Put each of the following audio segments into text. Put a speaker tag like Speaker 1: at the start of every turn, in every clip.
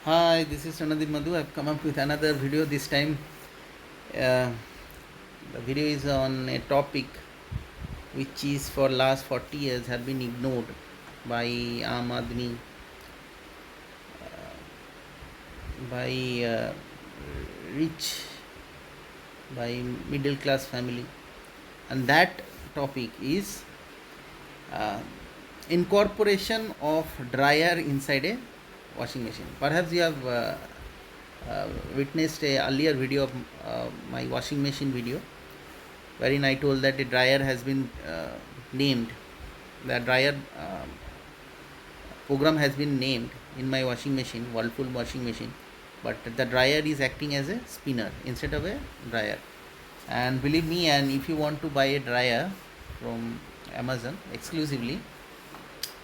Speaker 1: Hi, this is Ranadip Madhu. I've come up with another video. This time, uh, the video is on a topic which is for last 40 years have been ignored by Aam Aadmi, by rich, by middle class family, and that topic is uh, incorporation of dryer inside a washing machine. Perhaps you have uh, witnessed a earlier video of my washing machine video, wherein I told that a dryer has been named. The dryer program has been named in my washing machine, Whirlpool washing machine, but the dryer is acting as a spinner instead of a dryer. And believe me, and if you want to buy a dryer from Amazon exclusively,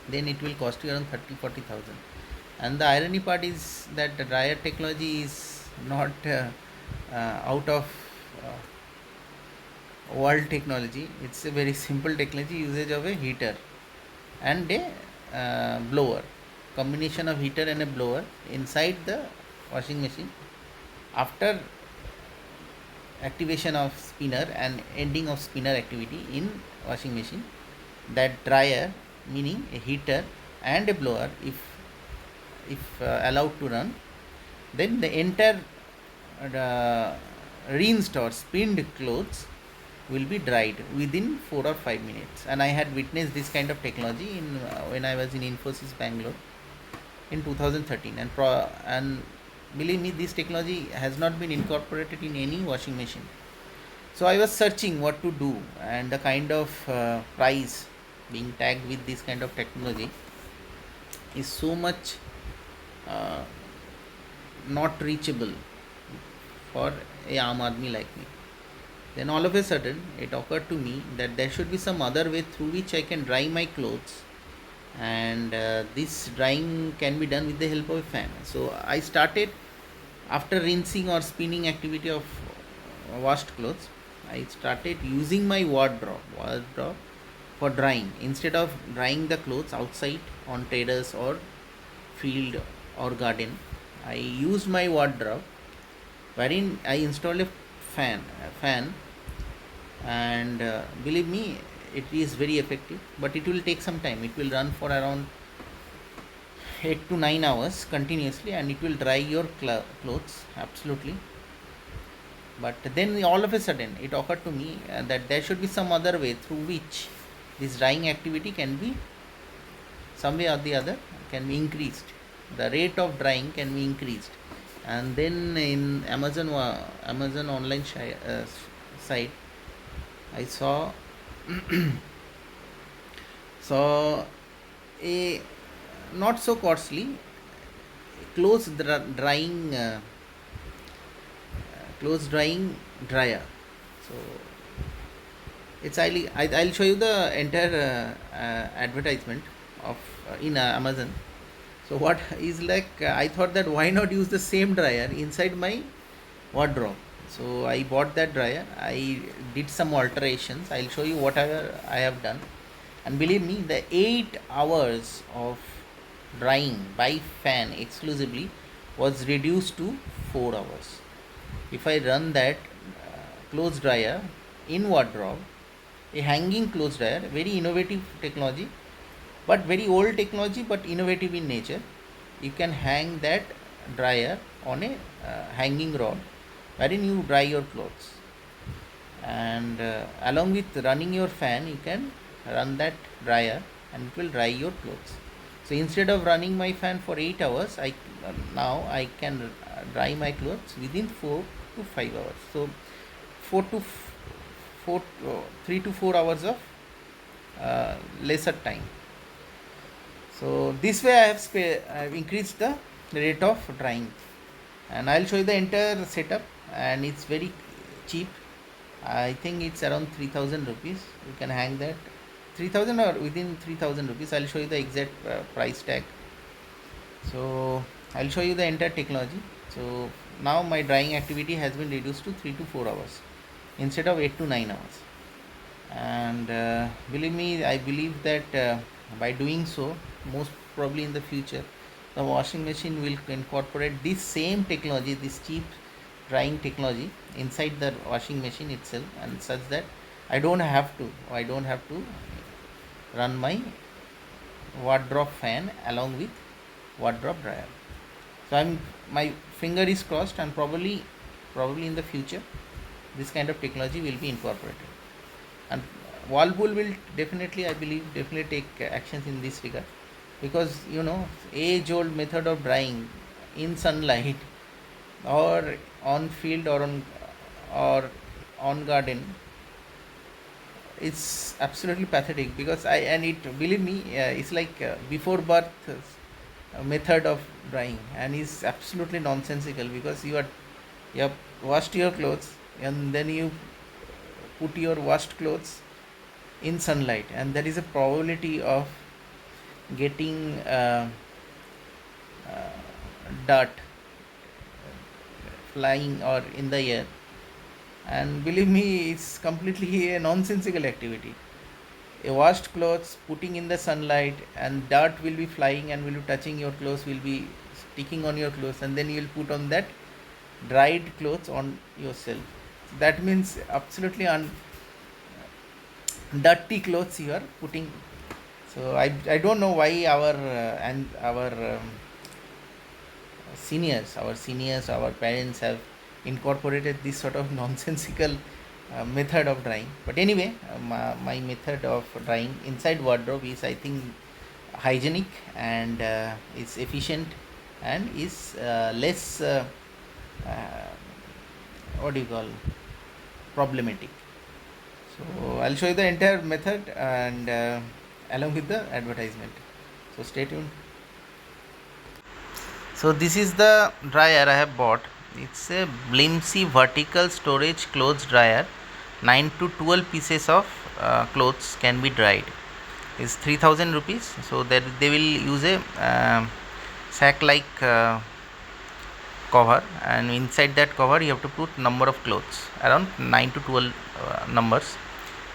Speaker 1: then it will cost you around 30-40,000. And the irony part is that the dryer technology is not out of world technology. It's a very simple technology, usage of a heater and a blower, combination of heater and a blower inside the washing machine. After activation of spinner and ending of spinner activity in washing machine, that dryer, meaning a heater and a blower, if allowed to run, then the entire uh, rinsed or spinned clothes will be dried within 4 or 5 minutes. And I had witnessed this kind of technology in when I was in Infosys Bangalore in 2013. And believe me, this technology has not been incorporated in any washing machine. So I was searching what to do, and the kind of price being tagged with this kind of technology is so much uh, not reachable for a Aam Aadmi like me. Then all of a sudden, it occurred to me that there should be some other way through which I can dry my clothes, and this drying can be done with the help of a fan. So I started, after rinsing or spinning activity of washed clothes, I started using my wardrobe for drying. Instead of drying the clothes outside on terrace or field or garden, I used my wardrobe, wherein I installed a fan, and believe me, it is very effective. But it will take some time. It will run for around 8 to 9 hours continuously, and it will dry your clothes absolutely. But then all of a sudden, it occurred to me that there should be some other way through which this drying activity can be, some way or the other, can be increased. The rate of drying can be increased. And then in Amazon online site, I saw a not so costly drying clothes drying dryer. So I'll show you the entire advertisement of in Amazon. So what is like, I thought that why not use the same dryer inside my wardrobe. So I bought that dryer. I did some alterations. I'll show you whatever I have done. And believe me, the 8 hours of drying by fan exclusively was reduced to 4 hours. If I run that clothes dryer in wardrobe, a hanging clothes dryer, very innovative technology, but very old technology, but innovative in nature. You can hang that dryer on a hanging rod, wherein you dry your clothes, and along with running your fan, you can run that dryer, and it will dry your clothes. So instead of running my fan for 8 hours, now I can dry my clothes within 4 to 5 hours. So 4 to 4 3 to 4 hours of lesser time. So this way I've increased the rate of drying, and I'll show you the entire setup, and it's very cheap. I think it's around 3000 rupees. You can hang that 3000 or within 3000 rupees. I'll show you the exact price tag. So I'll show you the entire technology. So now my drying activity has been reduced to 3 to 4 hours instead of 8 to 9 hours. And believe me, I believe that by doing so, most probably in the future, the washing machine will incorporate this same technology, this cheap drying technology inside the washing machine itself, and such that I don't have to run my wardrobe fan along with wardrobe dryer. So my finger is crossed, and probably in the future this kind of technology will be incorporated, and Whirlpool will definitely, I believe, definitely take actions in this regard, because age old method of drying in sunlight or on field or on garden, it's absolutely pathetic, because I and it believe me, it's like before birth method of drying, and is absolutely nonsensical, because you have washed your clothes, and then you put your washed clothes in sunlight, and there is a probability of getting dirt flying or in the air, and believe me, it's completely a nonsensical activity. A washed clothes putting in the sunlight, and dirt will be flying and will be touching your clothes, will be sticking on your clothes, and then you will put on that dried clothes on yourself. That means absolutely dirty clothes you are putting. So I don't know why our parents have incorporated this sort of nonsensical method of drying. But anyway, my method of drying inside wardrobe is, I think, hygienic, and is efficient, and is less uh, what do you call, problematic. So I'll show you the entire method, and along with the advertisement. So stay tuned. So this is the dryer I have bought. It's a Blimsy vertical storage clothes dryer. 9 to 12 pieces of clothes can be dried. It's 3000 rupees. So that they will use a sack like cover, and inside that cover you have to put number of clothes, around 9 to 12 numbers,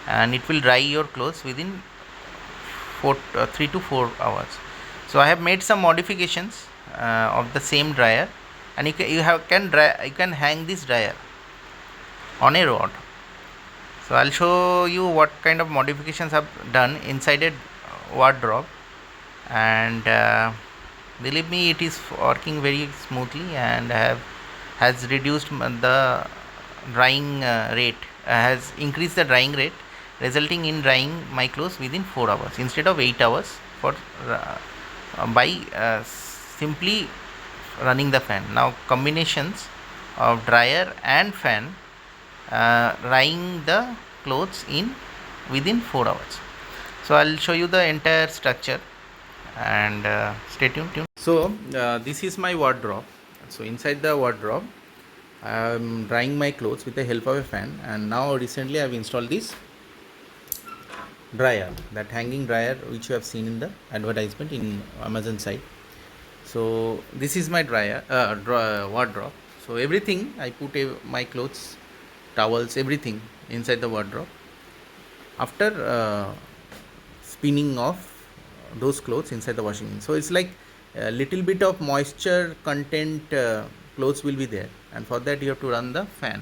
Speaker 1: and it will dry your clothes within 3 to 4 hours. So I have made some modifications of the same dryer, and you can hang this dryer on a rod. So I'll show you what kind of modifications I've done inside a wardrobe, and believe me, it is working very smoothly, and has reduced the drying rate, has increased the drying rate, resulting in drying my clothes within 4 hours instead of 8 hours, for by simply running the fan. Now combinations of dryer and fan drying the clothes in within 4 hours. So I'll show you the entire structure, and stay tuned. So this is my wardrobe. So inside the wardrobe I'm drying my clothes with the help of a fan, and now recently I've installed this dryer, that hanging dryer which you have seen in the advertisement in Amazon site. So this is my wardrobe. So everything I put my clothes, towels, everything inside the wardrobe. After spinning off those clothes inside the washing machine, so it's like a little bit of moisture content clothes will be there, and for that you have to run the fan.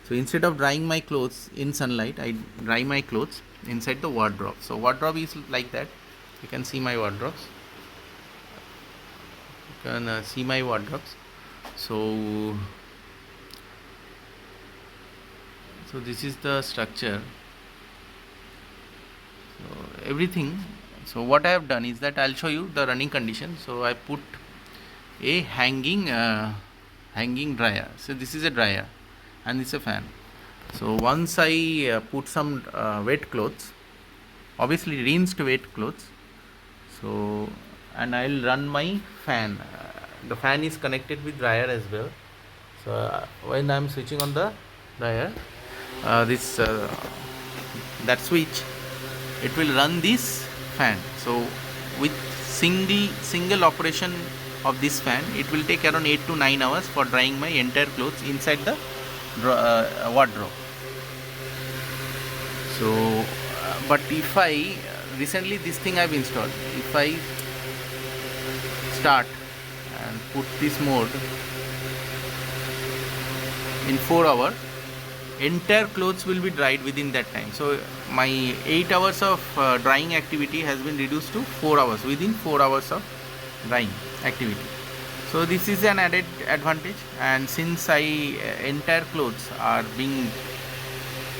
Speaker 1: So instead of drying my clothes in sunlight, I dry my clothes inside the wardrobe. So wardrobe is like that. You can see my wardrobes. You can see my wardrobes. So this is the structure. So everything. So what I have done is that I'll show you the running condition. So I put a hanging dryer. So this is a dryer, and it's a fan. So once I put some wet clothes, obviously rinsed wet clothes, so, and I'll run my fan. The fan is connected with dryer as well. So when I'm switching on the dryer, this that switch, it will run this fan. So with single operation of this fan, it will take around 8 to 9 hours for drying my entire clothes inside the wardrobe. So but if I recently this thing I've installed, if I start and put this mode in 4 hours, entire clothes will be dried within that time. So my 8 hours of drying activity has been reduced to 4 hours, within 4 hours of drying activity. So this is an added advantage, and since entire clothes are being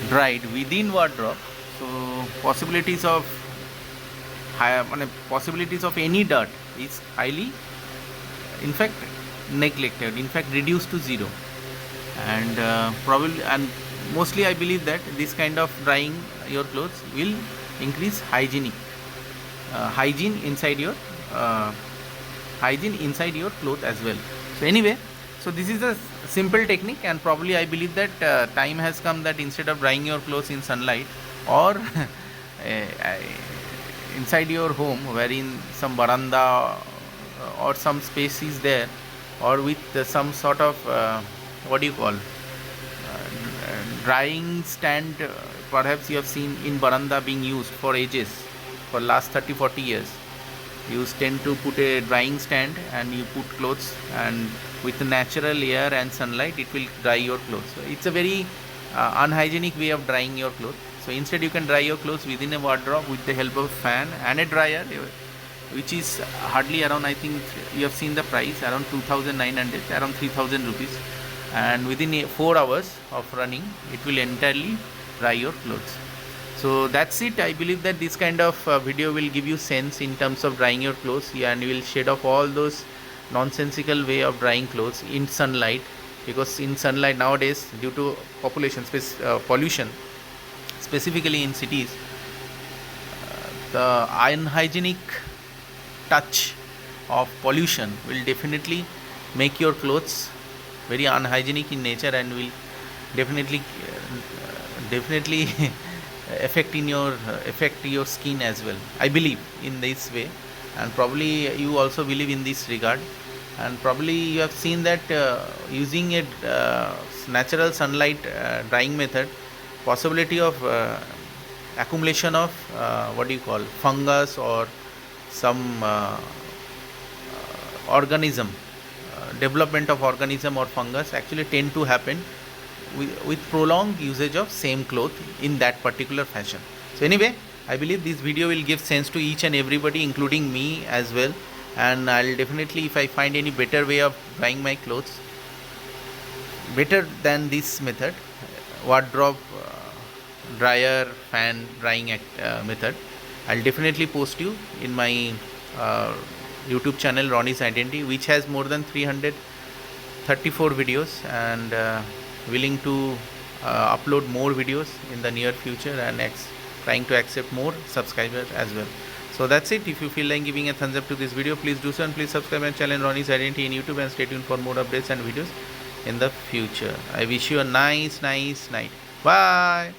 Speaker 1: dried within wardrobe, so possibilities of any dirt is highly, in fact, neglected, in fact reduced to zero. And probably and mostly I believe that this kind of drying your clothes will increase hygiene inside your cloth as well. So anyway, so this is a simple technique, and probably I believe that time has come that instead of drying your clothes in sunlight or inside your home, wherein some veranda or some space is there, or with some sort of drying stand, perhaps you have seen in veranda being used for ages, for last 30-40 years. You tend to put a drying stand and you put clothes, and with natural air and sunlight it will dry your clothes. So it's a very unhygienic way of drying your clothes. So instead you can dry your clothes within a wardrobe with the help of fan and a dryer, which is hardly around, I think you have seen the price, around 2,900, around 3,000 rupees, and within 4 hours of running it will entirely dry your clothes. So that's it. I believe that this kind of video will give you sense in terms of drying your clothes, and you will shed off all those nonsensical way of drying clothes in sunlight, because in sunlight nowadays, due to pollution, specifically in cities, the unhygienic touch of pollution will definitely make your clothes very unhygienic in nature, and will definitely affect your skin as well. I believe in this way, and probably you also believe in this regard, and probably you have seen that using a natural sunlight drying method, possibility of accumulation of fungus or some organism, development of organism or fungus actually tend to happen with prolonged usage of same cloth in that particular fashion. So anyway, I believe this video will give sense to each and everybody, including me as well, and I'll definitely, if I find any better way of drying my clothes better than this method, wardrobe dryer fan drying method, I'll definitely post you in my YouTube channel Ronnie's Identity, which has more than 334 videos, and willing to upload more videos in the near future, and trying to accept more subscribers as well. So that's it. If you feel like giving a thumbs up to this video, please do so, and please subscribe my channel Ronnie's Identity in YouTube, and stay tuned for more updates and videos in the future. I wish you a nice night. Bye.